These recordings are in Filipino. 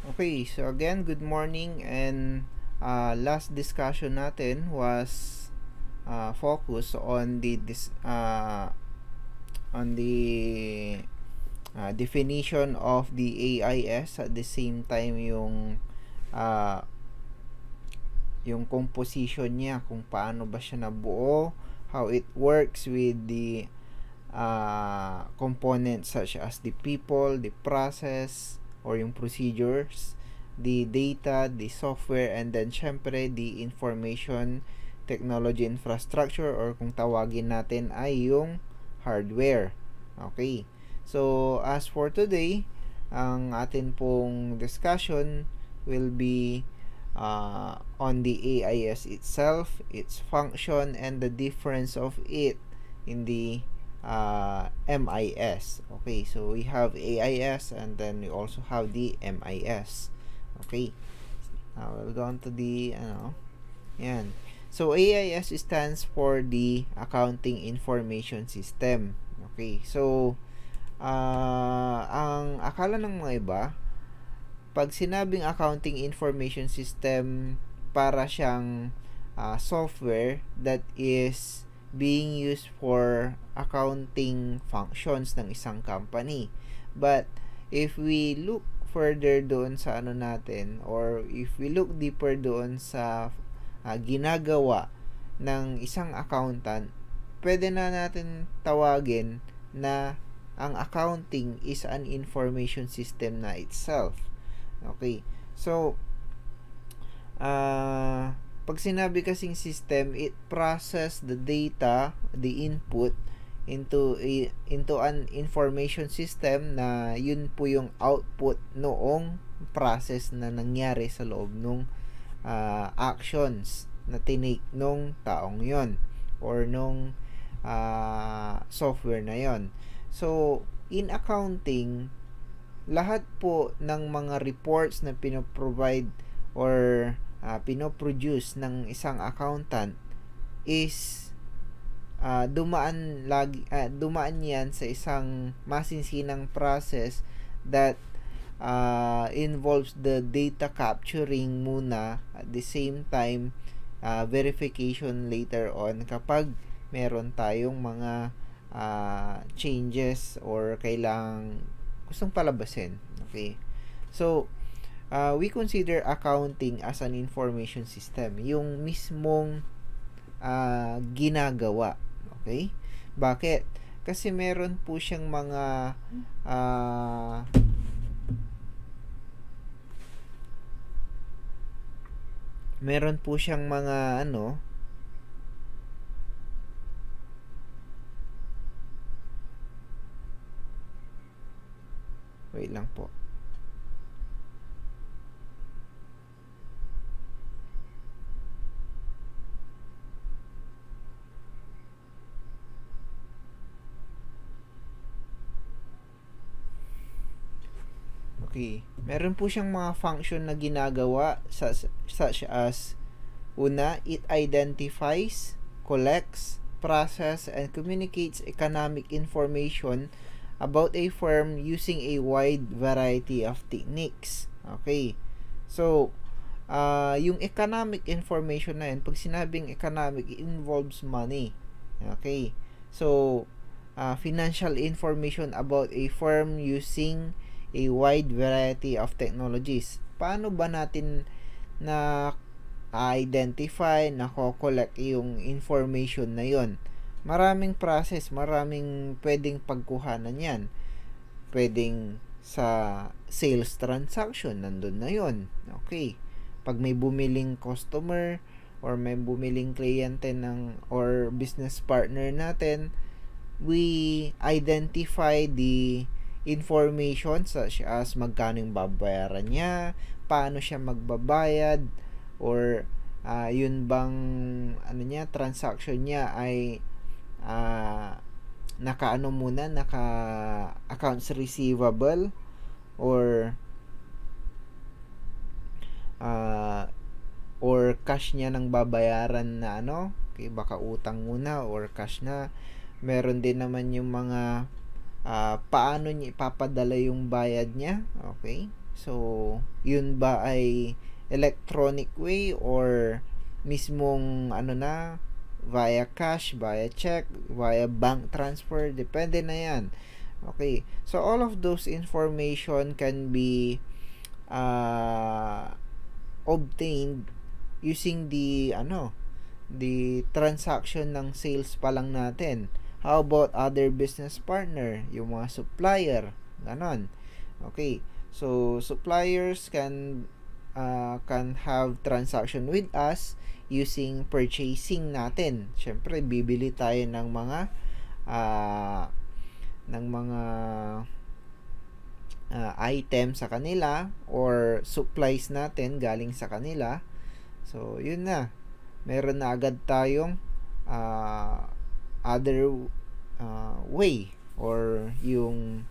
Okay, so again, good morning, and last discussion natin was focus on the definition of the AIS, at the same time uh, yung composition niya, kung paano ba siya nabuo, how it works with the components such as the people, the process, or yung procedures, the data, the software, and then syempre the information technology infrastructure, or kung tawagin natin ay yung hardware. Okay. So, as for today, ang atin pong discussion will be on the AIS itself, its function, and the difference of it in the MIS. Okay, so we have AIS and then we also have the MIS. Okay, now we'll go on to the yan. So AIS stands for the Accounting Information System. Okay, so ang akala ng mga iba, pag sinabing Accounting Information System, para siyang software that is being used for accounting functions ng isang company. But if we look further doon sa ano natin, or if we look deeper doon sa ginagawa ng isang accountant, pwede na natin tawagin na ang accounting is an information system na itself. Okay, so pag sinabi kasing system, it process the data, the input into an information system na yun po yung output noong process na nangyari sa loob nung actions na tinake nung taong yon or nung software na yon. So, in accounting, lahat po ng mga reports na pinoprovide or pinoproduce ng isang accountant is dumaan yan sa isang masinsinang process that involves the data capturing muna, at the same time verification later on kapag meron tayong mga changes or kailangang gustong palabasin. Okay, so we consider accounting as an information system, yung mismong ginagawa. Okay, bakit? Kasi meron po siyang mga wait lang po. Okay, meron po siyang mga function na ginagawa such as una, it identifies, collects, process, and communicates economic information about a firm using a wide variety of techniques. Okay, so yung economic information na yun, pag sinabing economic, it involves money. Okay, so financial information about a firm using a wide variety of technologies. Paano ba natin na identify, nako-collect yung information na yon? Maraming process, maraming pwedeng pagkuhanan yan. Pwedeng sa sales transaction, nandun na yon. Okay, pag may bumiling customer or may bumiling kliyente ng or business partner natin, we identify the information such as magkano yung babayaran niya, paano siya magbabayad, or yun bang transaction niya ay naka accounts receivable, or cash niya nang babayaran na okay, baka utang muna or cash na. Meron din naman yung mga paano niya ipapadala yung bayad niya. Okay, So, yun ba ay electronic way or mismong via cash, via check, via bank transfer, depende na yan. Okay. So, all of those information can be obtained using the transaction ng sales pa lang natin. How about other business partner, yung mga supplier, ganon. Okay. So, suppliers can have transaction with us using purchasing natin. Syempre, bibili tayo ng mga uh, item sa kanila or supplies natin galing sa kanila. So, yun na. Meron na agad tayong other way or yung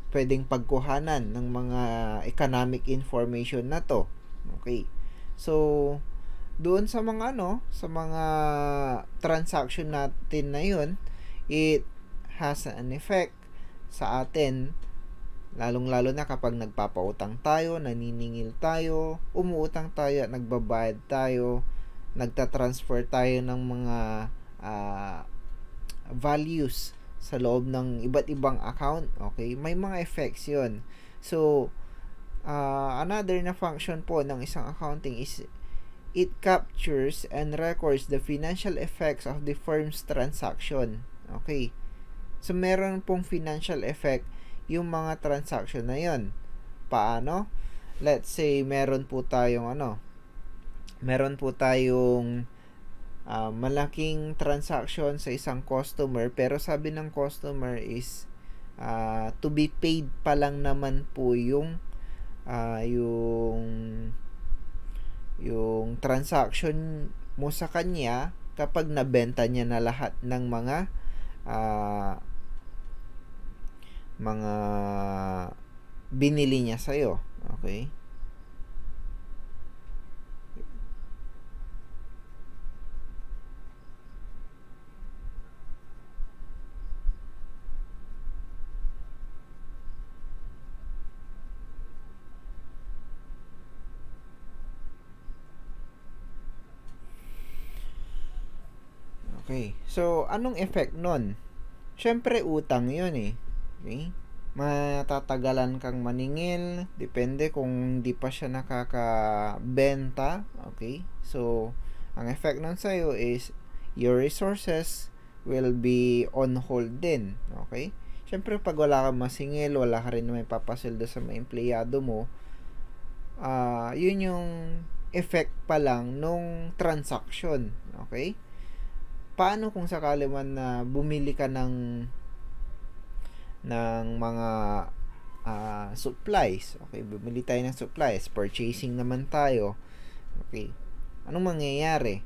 pwedeng pagkuhanan ng mga economic information na to. Okay. So, doon sa mga sa mga transaction natin na yun, it has an effect sa atin, lalong-lalo na kapag nagpapautang tayo, naniningil tayo, umuutang tayo at nagbabayad tayo, nagtatransfer tayo ng mga values sa loob ng iba't ibang account. Okay, may mga effects yun. So, another na function po ng isang accounting is it captures and records the financial effects of the firm's transaction. Okay. So, meron pong financial effect yung mga transaction na yon. Paano? Let's say, meron po tayong malaking transaction sa isang customer, pero sabi ng customer is to be paid pa lang naman po yung transaction mo sa kanya kapag nabenta niya na lahat ng mga binili niya sa'yo. Okay? Okay. So, anong effect nun? Syempre, utang yun eh. Okay? Matatagalan kang maningil. Depende kung hindi pa siya nakakabenta. Okay? So, ang effect nun sa'yo is your resources will be on hold din. Okay? Syempre, pag wala kang masingil, wala ka rin may papasildo sa mga empleyado mo, yun yung effect pa lang nung transaction. Okay? Paano kung sakali man na bumili ka ng mga supplies? Okay, bumili tayo ng supplies, purchasing naman tayo. Okay, anong mangyayari?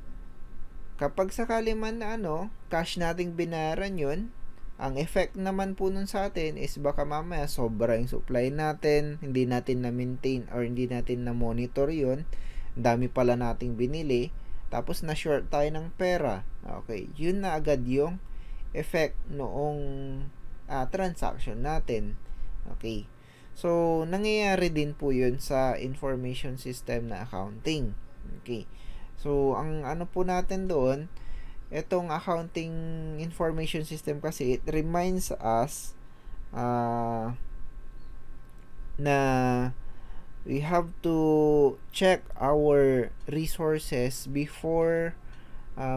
Kapag sakali man na cash nating binayaran yun, ang effect naman po nun sa atin is baka mamaya sobra yung supply natin, hindi natin na-maintain or hindi natin na-monitor yun, dami pala nating binili, tapos na-short tayo ng pera. Okay, yun na agad yung effect noong transaction natin. Okay, so nangyayari din po yun sa information system na accounting. Okay, so ang po natin doon, itong accounting information system kasi, it reminds us na we have to check our resources before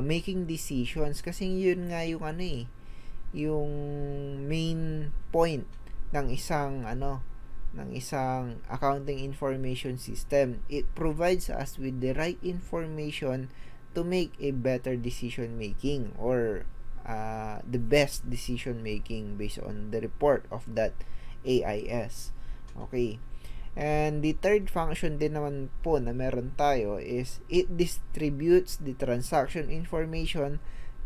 making decisions, kasi yun nga yung yung main point ng isang accounting information system. It provides us with the right information to make a better decision making or the best decision making based on the report of that AIS. Okay. And the third function din naman po na meron tayo is it distributes the transaction information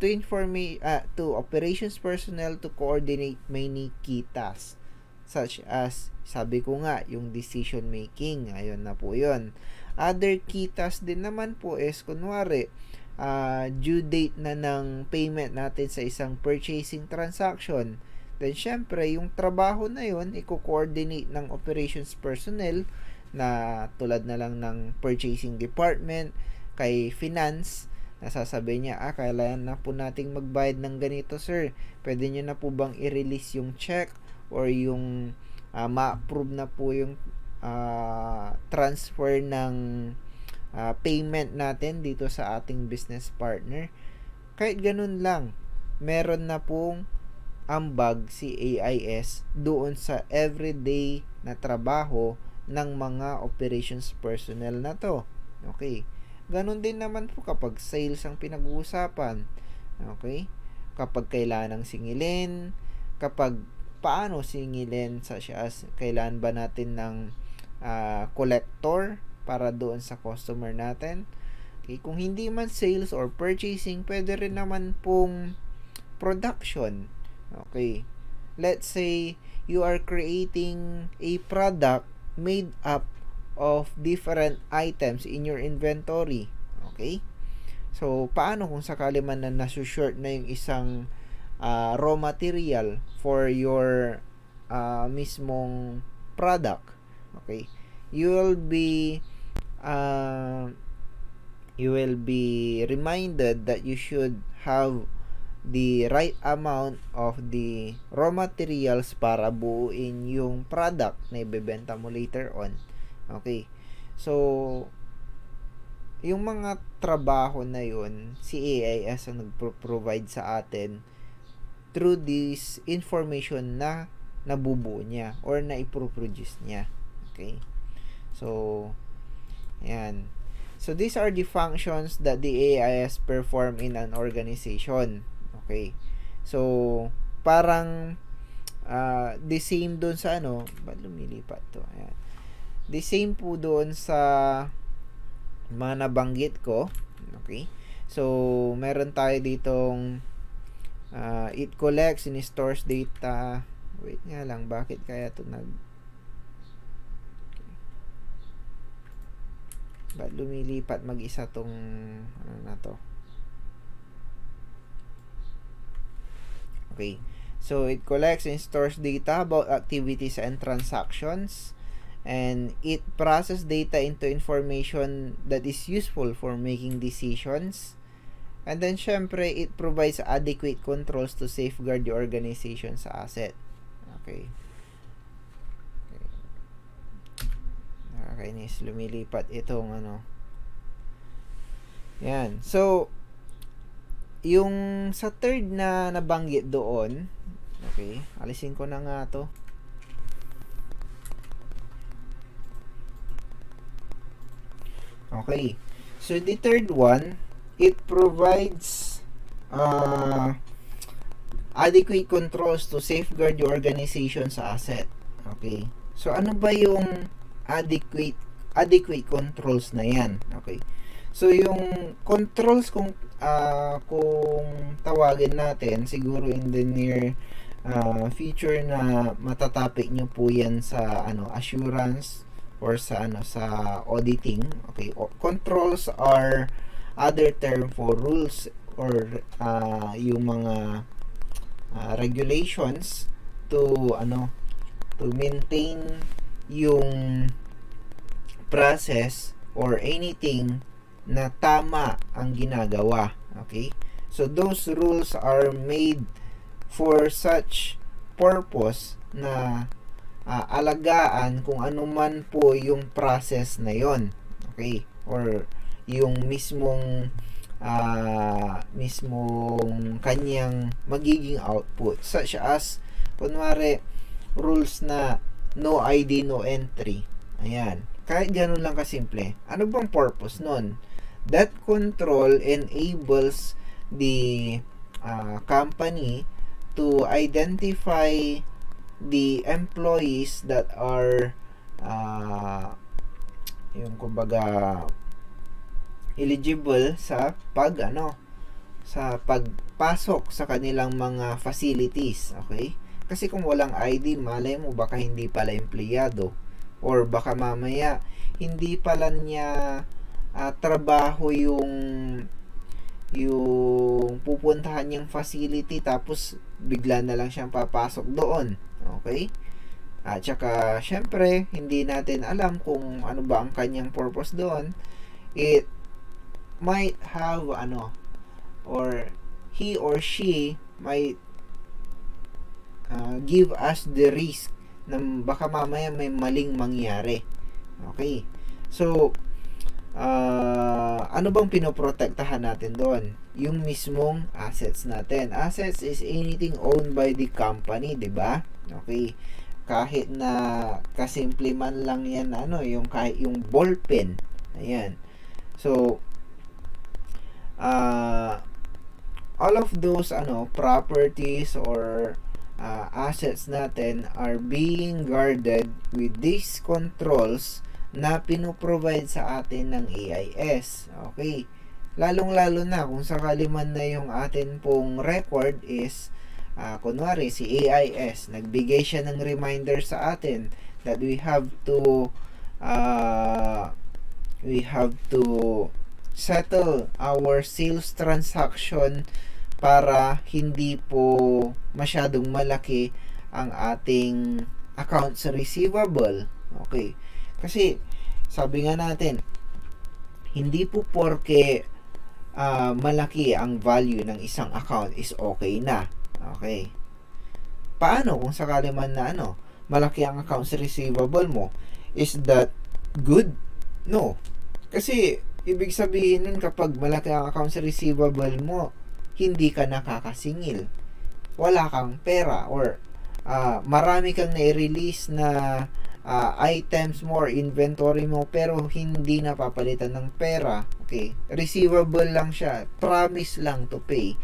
to operations personnel to coordinate many key tasks, such as, sabi ko nga, yung decision making. Ayun na po yun. Other key tasks din naman po is, kunwari, due date na ng payment natin sa isang purchasing transaction, Then, syempre, yung trabaho na yun, i-coordinate ng operations personnel na tulad na lang ng purchasing department, kay finance, nasasabi niya, kailangan na po nating magbayad ng ganito, sir. Pwede nyo na po bang i-release yung check or yung ma-approve na po yung transfer ng payment natin dito sa ating business partner. Kahit ganun lang, meron na pong ambag si AIS doon sa everyday na trabaho ng mga operations personnel na to. Okay. Ganun din naman po kapag sales ang pinag-uusapan. Okay. Kapag kailangan ng singilin, kapag paano singilin, such as kailangan ba natin ng collector para doon sa customer natin. Okay. Kung hindi man sales or purchasing, pwede rin naman pong production. Okay. Let's say you are creating a product made up of different items in your inventory. Okay? So, paano kung sakali man na nasushort na yung isang raw material for your mismong product? Okay? You will be reminded that you should have the right amount of the raw materials para buuin yung product na ibebenta mo later on. Okay. So, yung mga trabaho na yun, si AIS ang nag-provide sa atin through this information na nabubuo niya or na iproproduce niya. Okay. So, yan. So, these are the functions that the AIS perform in an organization. Okay. So, parang the same doon sa ba't lumilipat to? Ayan. The same po doon sa mga nabanggit ko. Okay. So, meron tayo ditong it collects and stores data. Wait nga lang, bakit kaya to ba't lumilipat mag-isa tong na to? Okay. So, it collects and stores data about activities and transactions, and it processes data into information that is useful for making decisions. And then, syempre, it provides adequate controls to safeguard the organization's asset. Okay. Nakakainis. Lumilipat itong Yan. So, yung sa third na nabanggit doon, okay, alisin ko na nga to. Okay. So, the third one, it provides adequate controls to safeguard your organization's asset. Okay. So, ano ba yung adequate controls na yan? Okay. So, yung controls kung tawagin natin, siguro in the near future na matatapik nyo po yan sa assurance or sa auditing. Okay. Controls are other term for rules or yung mga regulations to maintain yung process or anything na tama ang ginagawa. Okay? So, those rules are made for such purpose na alagaan kung ano man po yung process na yon. Okay? Or yung mismong kanyang magiging output. Such as, kunwari, rules na no ID, no entry. Ayan. Kahit ganun lang kasimple. Ano bang purpose nun? That control enables the company to identify the employees that are yung kumbaga eligible sa pagpasok sa kanilang mga facilities. Okay? Kasi kung walang ID, malay mo baka hindi pala empleyado or baka mamaya hindi pala niya trabaho yung yung pupuntahan niyang facility tapos bigla na lang siyang papasok doon. Okay? At saka, syempre, hindi natin alam kung ano ba ang kanyang purpose doon. It might have, or he or she might give us the risk na baka mamaya may maling mangyari. Okay? So, ano bang pinoprotektahan natin doon? Yung mismong assets natin. Assets is anything owned by the company, di ba? Okay. Kahit na kasimple man lang yan, kahit yung ballpen. Ayan. So, all of those properties or assets natin are being guarded with these controls na pinoprovide sa atin ng AIS. Okay. Lalong-lalo na kung sakali man na yung atin pong record is kunwari si AIS, nagbigay siya ng reminder sa atin that we have to settle our sales transaction para hindi po masyadong malaki ang ating accounts receivable. Okay. Kasi sabi nga natin, hindi po porke malaki ang value ng isang account is okay na. Okay. Paano kung sakali man na malaki ang accounts receivable mo? Is that good? No. Kasi ibig sabihin nun kapag malaki ang accounts receivable mo, hindi ka nakakasingil. Wala kang pera or marami kang na-release na items mo or inventory mo pero hindi napapalitan ng pera. Okay? Receivable lang siya. Promise lang to pay.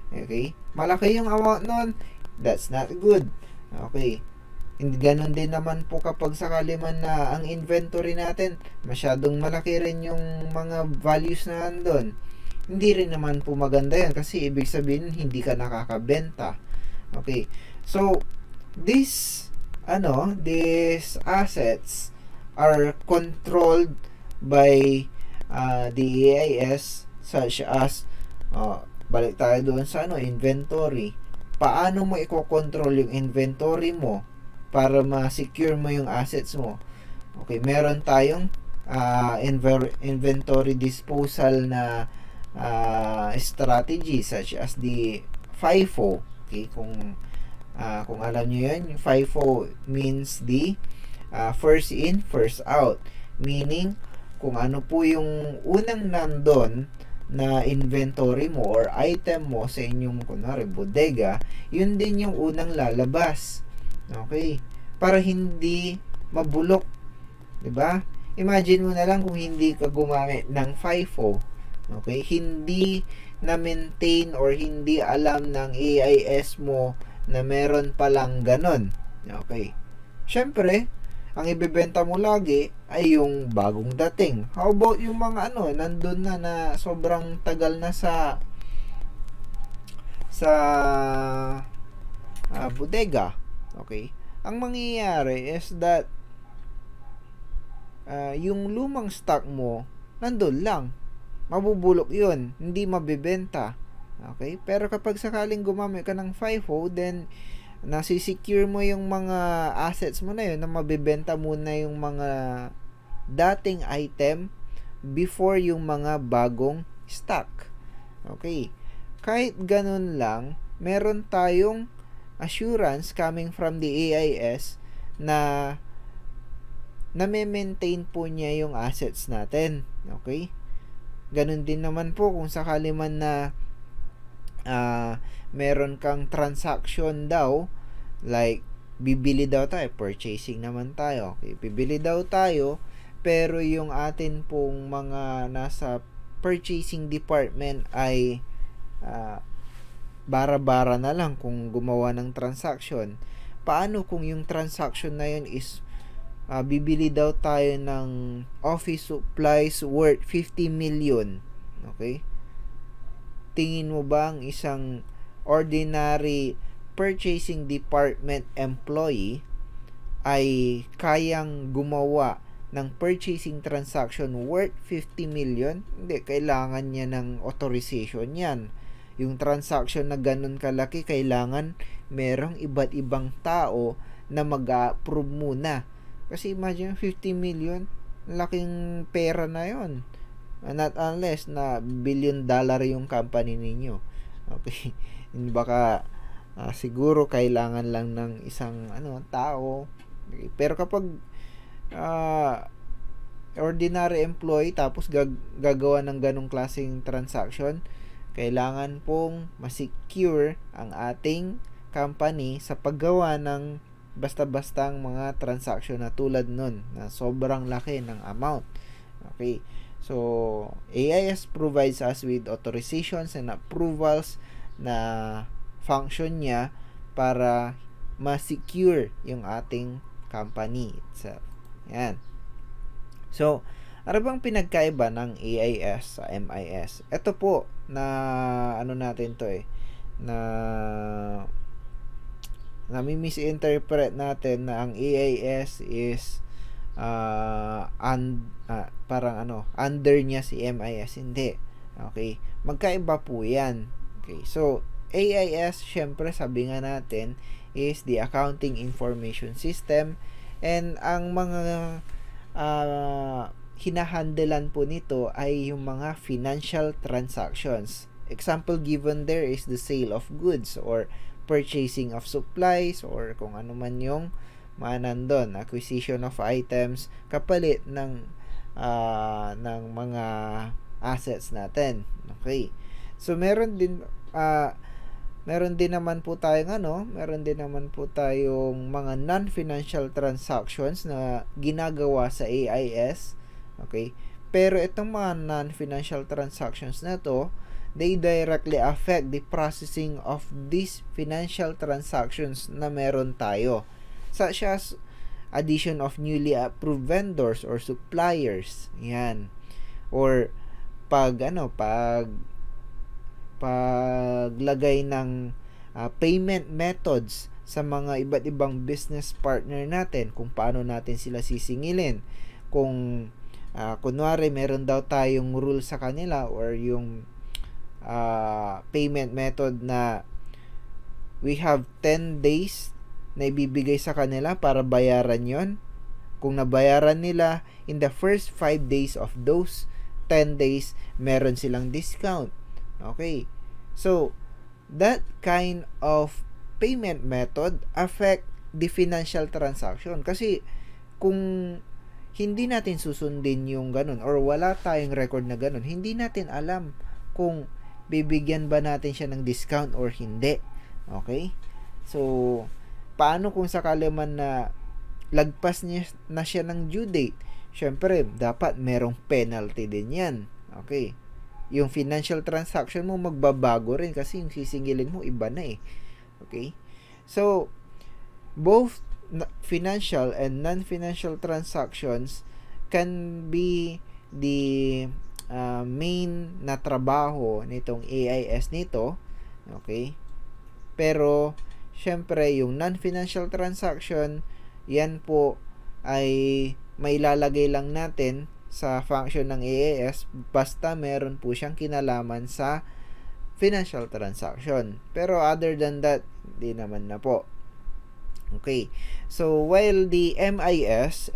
Okay? Malaki yung amount nun. That's not good. Okay? Hindi ganun din naman po kapag sakali man na ang inventory natin masyadong malaki rin yung mga values na nandun. Hindi rin naman po maganda yan kasi ibig sabihin hindi ka nakakabenta. Okay? So, these assets are controlled by the AIS such as balik tayo doon sa inventory. Paano mo i-control yung inventory mo para ma-secure mo yung assets mo? Okay, meron tayong inventory disposal na strategy such as the FIFO. Okay, kung alam niyo yun, yung FIFO means the first in, first out. Meaning, kung ano po yung unang nandun na inventory mo or item mo sa inyong kunwari bodega, yun din yung unang lalabas. Okay? Para hindi mabulok. 'Di ba? Imagine mo na lang kung hindi ka gumamit ng FIFO. Okay? Hindi na maintain or hindi alam ng AIS mo na meron palang ganon. Okay? Syempre, ang ibebenta mo lagi ay yung bagong dating. How about yung mga nandun na sobrang tagal na sa bodega. Okay? Ang mangyayari is that yung lumang stock mo nandun lang. Mabubulok yun. Hindi mabibenta. Okay? Pero kapag sakaling gumamit ka ng FIFO, then nasi-secure mo yung mga assets mo na yun na mabibenta muna yung mga dating item before yung mga bagong stock. Okay. Kahit ganun lang, meron tayong assurance coming from the AIS na na-maintain po niya yung assets natin. Okay? Ganun din naman po kung sakali man na meron kang transaction daw, like bibili daw tayo, purchasing naman tayo. Okay, bibili daw tayo, pero yung atin pong mga nasa purchasing department ay bara-bara na lang kung gumawa ng transaction. Paano kung yung transaction na yun is bibili daw tayo ng office supplies worth 50 million? Okay? Tingin mo ba ang isang ordinary purchasing department employee ay kayang gumawa ng purchasing transaction worth 50 million, hindi, kailangan niya ng authorization yan. Yung transaction na ganun kalaki, kailangan merong iba't ibang tao na mag-approve muna. Kasi imagine 50 million, laking pera na yon. Not unless na $1 billion yung company ninyo. Okay. Baka siguro kailangan lang ng isang tao. Okay. Pero kapag ordinary employee tapos gagawa ng ganong klaseng transaction, kailangan pong ma-secure ang ating company sa paggawa ng basta-bastang mga transaction na tulad nun na sobrang laki ng amount. Okay. So, AIS provides us with authorizations and approvals na function niya para ma-secure yung ating company itself. Yan. So, ano bang pinagkaiba ng AIS sa MIS? Ito po na natin to na misinterpret natin na ang AIS is parang under niya si MIS. Hindi. Okay? Magkaiba po yan. Okay. So, AIS, syempre sabi nga natin, is the Accounting Information System, and ang mga hinahandelan po nito ay yung mga financial transactions. Example given there is the sale of goods or purchasing of supplies or kung ano man yung nandun, acquisition of items kapalit ng mga assets natin. Okay. So meron din naman po tayong mga non-financial transactions na ginagawa sa AIS. Okay? Pero itong mga non-financial transactions na to, they directly affect the processing of these financial transactions na meron tayo. Such as addition of newly approved vendors or suppliers. Yan. Or paglagay ng payment methods sa mga iba't ibang business partner natin, kung paano natin sila sisingilin. Kung kunwari meron daw tayong rule sa kanila or yung payment method na we have 10 days na ibibigay sa kanila para bayaran yon. Kung nabayaran nila in the first 5 days of those 10 days, meron silang discount. Okay. So, that kind of payment method affect the financial transaction. Kasi, kung hindi natin susundin yung ganun or wala tayong record na ganun, hindi natin alam kung bibigyan ba natin siya ng discount or hindi. Okay? So, paano kung sakali man na lagpas niya na siya ng due date? Syempre, dapat merong penalty din yan. Okay? Yung financial transaction mo magbabago rin kasi yung sisingilin mo iba na eh. Okay? So, both financial and non-financial transactions can be the main na trabaho nitong AIS nito. Okay? Pero, syempre, yung non-financial transaction, yan po ay may lalagay lang natin sa function ng AIS basta meron po siyang kinalaman sa financial transaction. Pero other than that, di naman na po. Okay. So, while the MIS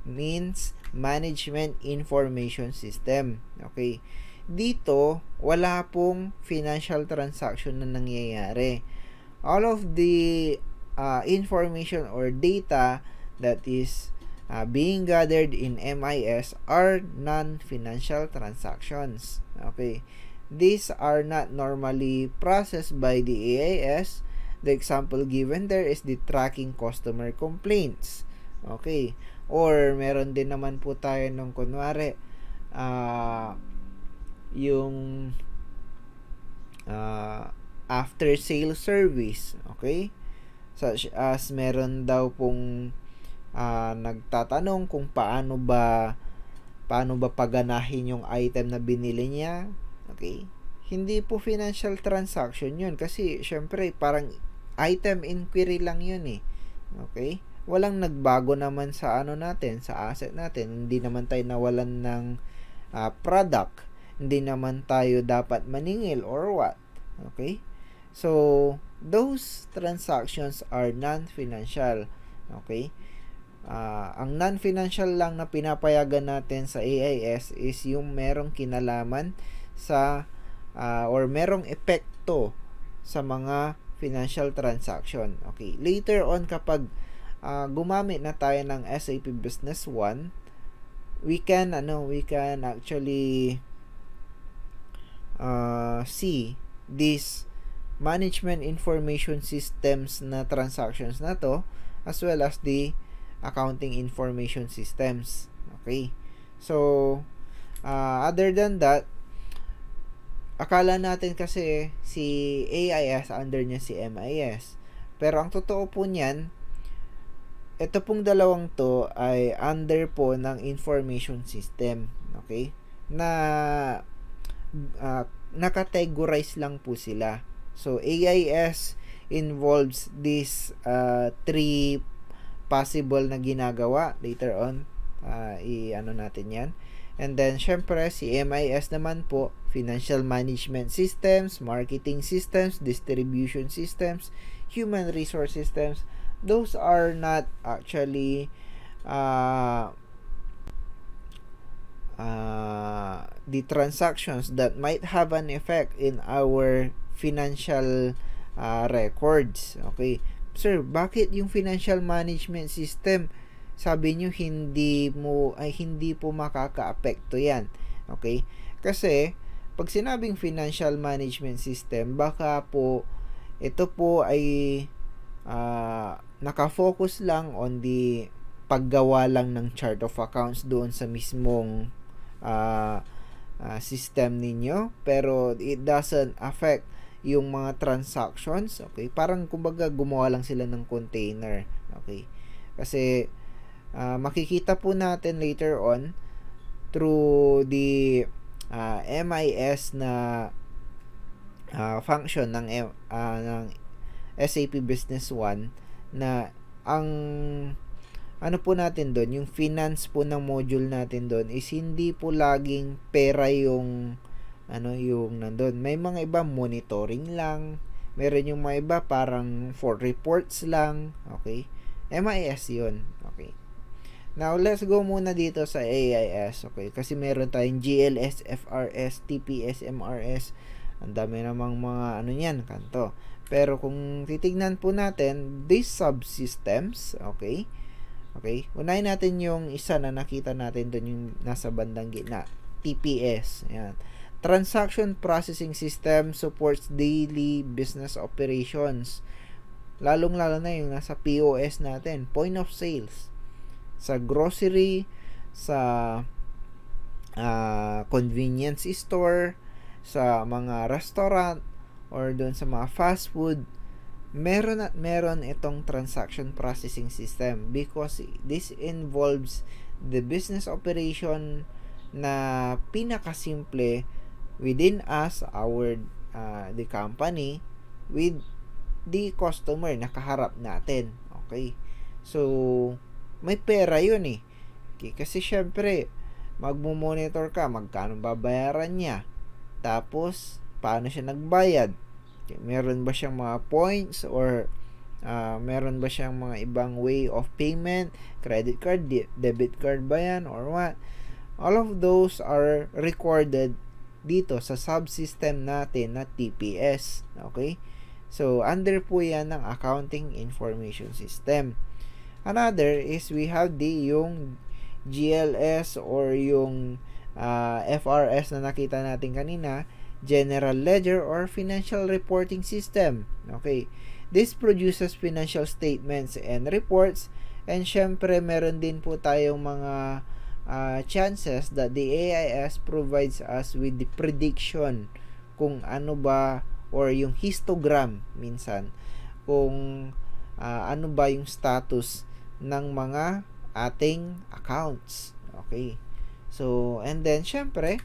means Management Information System. Okay. Dito, wala pong financial transaction na nangyayari. All of the information or data that is being gathered in MIS are non-financial transactions. Okay. These are not normally processed by the AIS. The example given there is the tracking customer complaints. Okay. Or meron din naman po tayo nung kunwari yung after sale service. Okay. Such as meron daw pong nagtatanong kung paano ba paganahin yung item na binili niya. Okay? Hindi po financial transaction yun kasi syempre parang item inquiry lang yun eh. Okay? walang nagbago naman sa ano natin, sa asset natin. Hindi naman tayo nawalan ng product. Hindi naman tayo dapat maningil or what. Okay? So, those transactions are non-financial. Okay? Ang non-financial lang na pinapayagan natin sa AIS is yung merong kinalaman sa or merong epekto sa mga financial transaction. Okay. Later on, kapag gumamit na tayo ng SAP Business 1, we can actually see these management information systems na transactions na to, as well as the accounting information systems. Okay. So, other than that, akala natin kasi si AIS, under niya si MIS. Pero ang totoo po niyan, ito pong dalawang to ay under po ng information system. Okay? Na nakategorize lang po sila. So, AIS involves these three possible na ginagawa. Later on, i-ano natin yan. And then, syempre, si MIS naman po, financial management systems, marketing systems, distribution systems, human resource systems. Those are not actually the transactions that might have an effect in our financial records. Okay. Sir, bakit yung financial management system, sabi nyo hindi po makaka-apekto yan? Okay? Kasi pag sinabing financial management system, baka po ito po ay naka-focus lang on the paggawa lang ng chart of accounts doon sa mismong system ninyo, pero it doesn't affect yung mga transactions. Okay, parang kumbaga gumawa lang sila ng container. Okay, kasi makikita po natin later on through the MIS na function ng SAP Business 1 na ang ano po natin doon, yung finance po ng module natin doon is hindi po laging pera yung yung nandun. May mga iba monitoring lang, meron yung mga iba parang for reports lang. Okay, MIS yun. Okay, now let's go muna dito sa AIS. Okay, kasi meron tayong GLS, FRS, TPS, MRS. Ang dami namang mga niyan, kanto. Pero kung titignan po natin these subsystems, okay, unahin natin yung isa na nakita natin doon, yung nasa bandang gitna, TPS. Ayan. Transaction Processing System supports daily business operations. Lalong-lalo na yung nasa POS natin, point of sales. Sa grocery, sa convenience store, sa mga restaurant, or doon sa mga fast food, meron itong transaction processing system because this involves the business operation na pinakasimple within us, the company, with the customer na kaharap natin. Okay, so may pera yun eh. Okay, kasi syempre magmo-monitor ka magkano babayaran niya, tapos paano siya nagbayad. Okay, meron ba siyang mga points or meron ba siyang mga ibang way of payment, credit card, debit card ba yan or what. All of those are recorded dito sa subsystem natin na TPS. Okay, so under po yan ng accounting information system. Another is we have yung GLS or yung FRS na nakita natin kanina, General Ledger or Financial Reporting System. Okay, this produces financial statements and reports, and syempre meron din po tayong mga chances that the AIS provides us with the prediction kung ano ba, or yung histogram minsan, kung ano ba yung status ng mga ating accounts. Okay, so and then syempre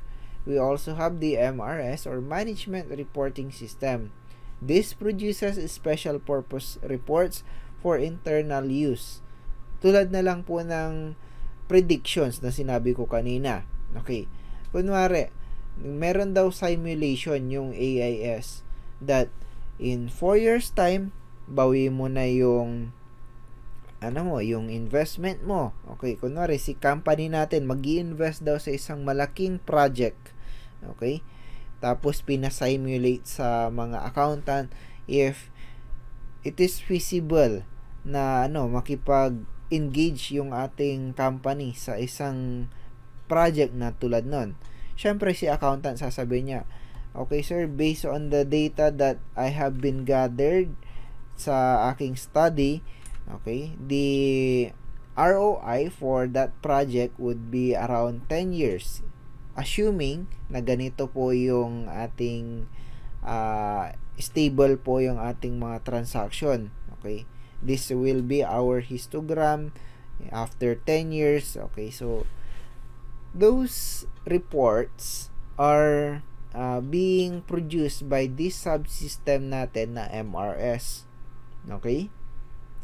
we also have the MRS or Management Reporting System. This produces special purpose reports for internal use. Tulad na lang po ng predictions na sinabi ko kanina. Okay. Kunwari, meron daw simulation yung AIS that in 4 years time, bawi mo na yung yung investment mo. Okay, kunwari si company natin mag-i-invest daw sa isang malaking project. Okay? Tapos pina-simulate sa mga accountant if it is feasible na makipag-engage yung ating company sa isang project na tulad nun. Syempre si accountant sasabihin niya, okay sir, based on the data that I have been gathered sa aking study, okay, the ROI for that project would be around 10 years. Assuming na ganito po yung ating stable po yung ating mga transaction. Okay? This will be our histogram after 10 years. Okay, so those reports are being produced by this subsystem natin na MRS. Okay?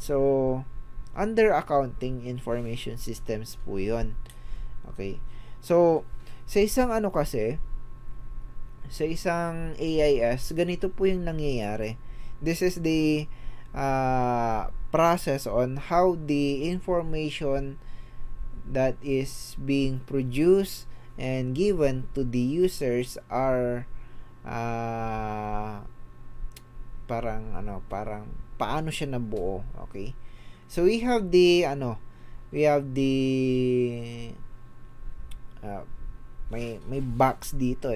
So, under accounting information systems po yun. Okay? So, sa isang sa isang AIS, ganito po yung nangyayari. This is the process on how the information that is being produced and given to the users are parang paano siya nabuo. Okay, so we have the may box dito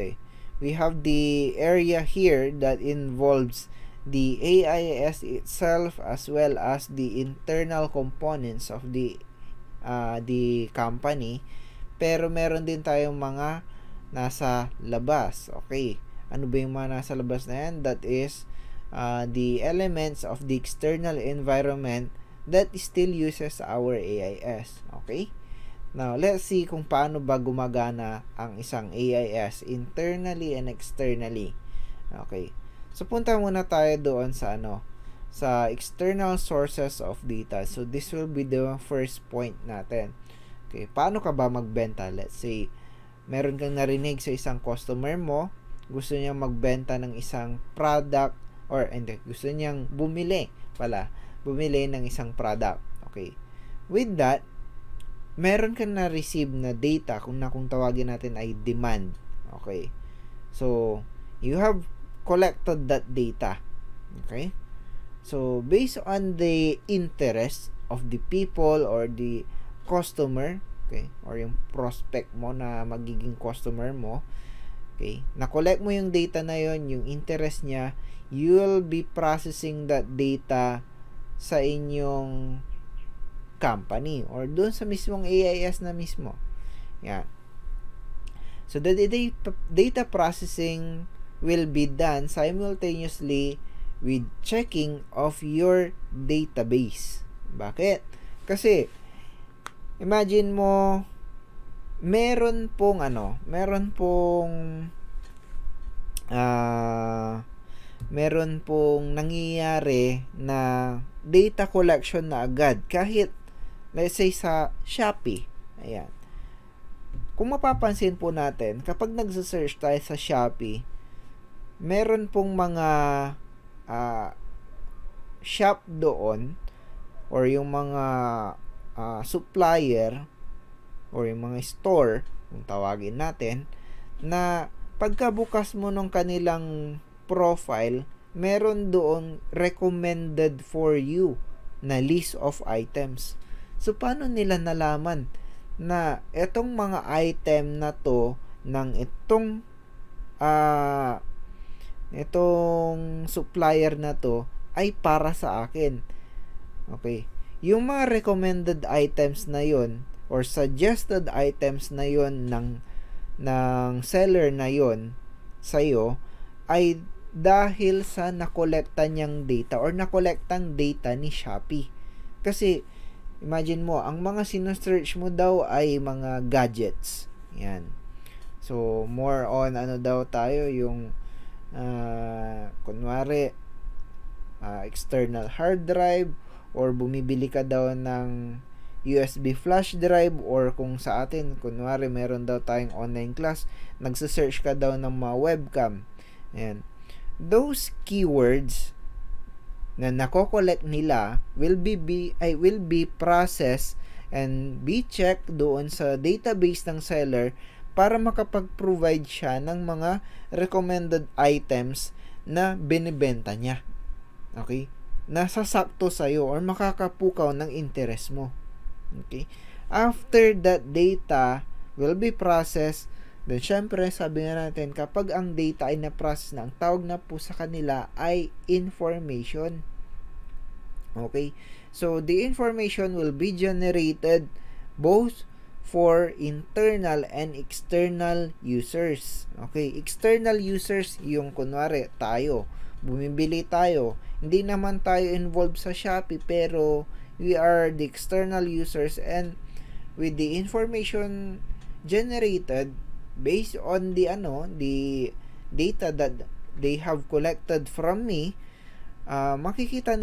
we have the area here that involves the AIS itself as well as the internal components of the company, pero meron din tayong mga nasa labas. Okay, ano ba yung mga nasa labas na yan? That is the elements of the external environment that still uses our AIS. Okay, now let's see kung paano ba gumagana ang isang AIS internally and externally. Okay, so punta muna tayo doon sa sa external sources of data. So this will be the first point natin. Okay, paano ka ba magbenta? Let's say meron kang narinig sa isang customer mo, gusto niyang magbenta ng isang product, or gusto niyang bumili ng isang product. Okay, with that, meron kang na-receive na data kung tawagin natin ay demand. Okay, so you have collected that data. Okay, so based on the interest of the people or the customer, okay, or yung prospect mo na magiging customer mo, okay, na-collect mo yung data na yon, yung interest niya, you will be processing that data sa inyong company or doon sa mismong AIS na mismo. Yan. So the data processing will be done simultaneously with checking of your database. Bakit? Kasi imagine mo meron pong nangyayari na data collection na agad kahit let's say sa Shopee. Ayan. Kung mapapansin po natin, kapag nagse-search tayo sa Shopee, meron pong mga shop doon or yung mga supplier or yung mga store, kung tawagin natin, na pagkabukas mo ng kanilang profile, meron doon recommended for you na list of items. So, paano nila nalaman na itong mga item na to ng itong supplier na to ay para sa akin? Okay. Yung mga recommended items na yon or suggested items na yon ng seller na yon sa'yo ay dahil sa nakolekta niyang data or nakolektang data ni Shopee. Kasi imagine mo, ang mga sinesearch mo daw ay mga gadgets. Yan. So, more on daw tayo yung kunwari external hard drive or bumibili ka daw ng USB flash drive, or kung sa atin, kunwari meron daw tayong online class, nagsa-search ka daw ng mga webcam. Ayan. Those keywords na nako-collect nila will be processed and be checked doon sa database ng seller para makapag-provide siya ng mga recommended items na binibenta niya. Okay? Nasasakto sa'yo or makakapukaw ng interest mo. Okay? After that data will be processed, then syempre, sabi nga natin, kapag ang data ay na-process na, ang tawag na po sa kanila ay information. Okay? So, the information will be generated both for internal and external users. Okay? External users, yung kunwari, tayo. Bumibili tayo. Hindi naman tayo involved sa Shopee, pero we are the external users, and with the information generated based on the data that they have collected from me, makikita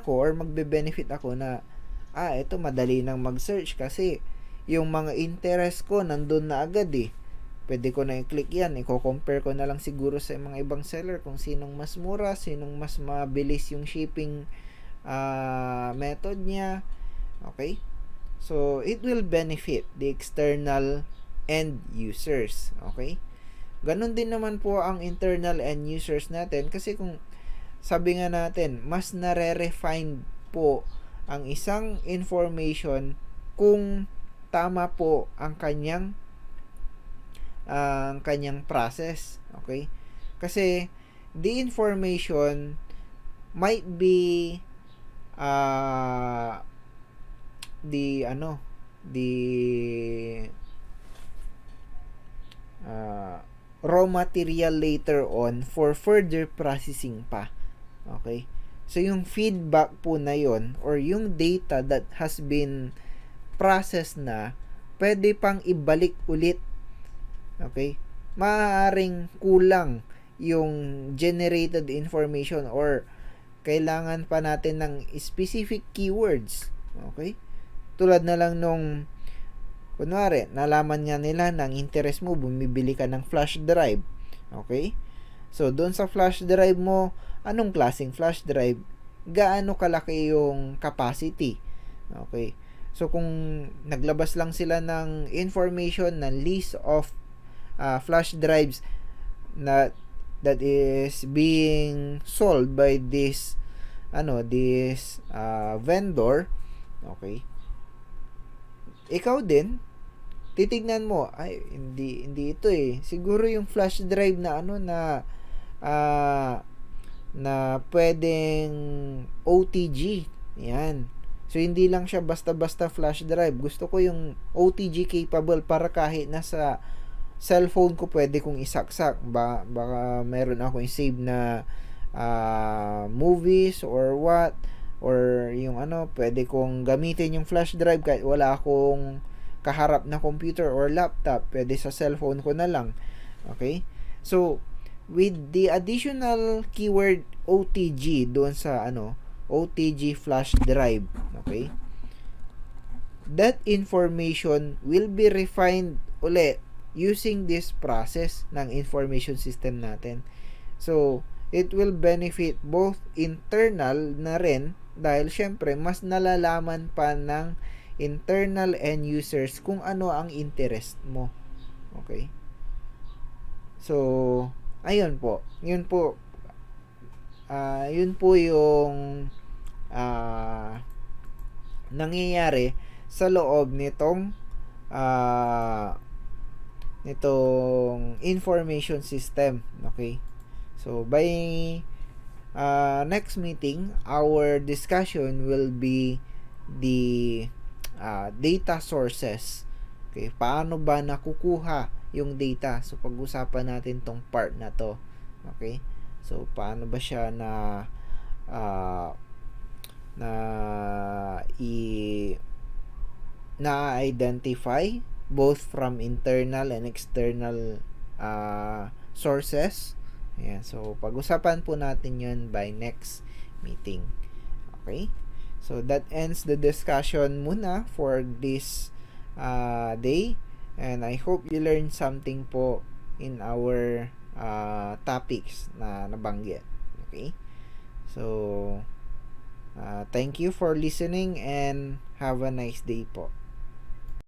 ko or magbe-benefit ako na ito madali nang mag-search kasi yung mga interest ko nandun na agad eh. Pwede ko na i-click yan, i-compare ko na lang siguro sa mga ibang seller kung sinong mas mura, sinong mas mabilis yung shipping method niya. Okay? So, it will benefit the external end users. Okay? Ganon din naman po ang internal end users natin kasi kung sabi nga natin, mas nare-refine po ang isang information kung tama po ang kanyang process. Okay? Kasi the information might be the raw material later on for further processing pa. Okay? So, yung feedback po na yon or yung data that has been processed na, pwede pang ibalik ulit. Okay? Maaaring kulang yung generated information or kailangan pa natin ng specific keywords. Okay? Tulad na lang nung kunwari, nalaman nga nila ng interest mo, bumibili ka ng flash drive. Okay? So, doon sa flash drive mo, anong klaseng flash drive? Gaano kalaki yung capacity? Okay? So, kung naglabas lang sila ng information ng list of flash drives that is being sold by this vendor, okay? Ikaw din, titignan mo, ay, hindi ito eh. Siguro yung flash drive na na pwedeng OTG. Yan. So, hindi lang siya basta-basta flash drive. Gusto ko yung OTG capable para kahit nasa cellphone ko pwede kong isaksak. Baka meron ako yung save na movies or what, or yung pwede kong gamitin yung flash drive kahit wala akong kaharap na computer or laptop, pwede sa cellphone ko na lang. Okay? So, with the additional keyword OTG doon sa OTG flash drive, okay? That information will be refined ulit using this process ng information system natin. So, it will benefit both internal na rin dahil syempre mas nalalaman pa ng internal end users kung ano ang interest mo. Okay? So, ayun po. Yun po yung nangyayari sa loob nitong information system. Okay? So, by next meeting, our discussion will be the data sources. Okay, paano ba nakukuha yung data? So, pag-usapan natin tong part na to. Okay? So, paano ba siya na-identify both from internal and external sources. Ayan. So, pag-usapan po natin yun by next meeting. Okay? So that ends the discussion muna for this day, and I hope you learned something po in our topics na nabanggit. Okay? So thank you for listening and have a nice day po.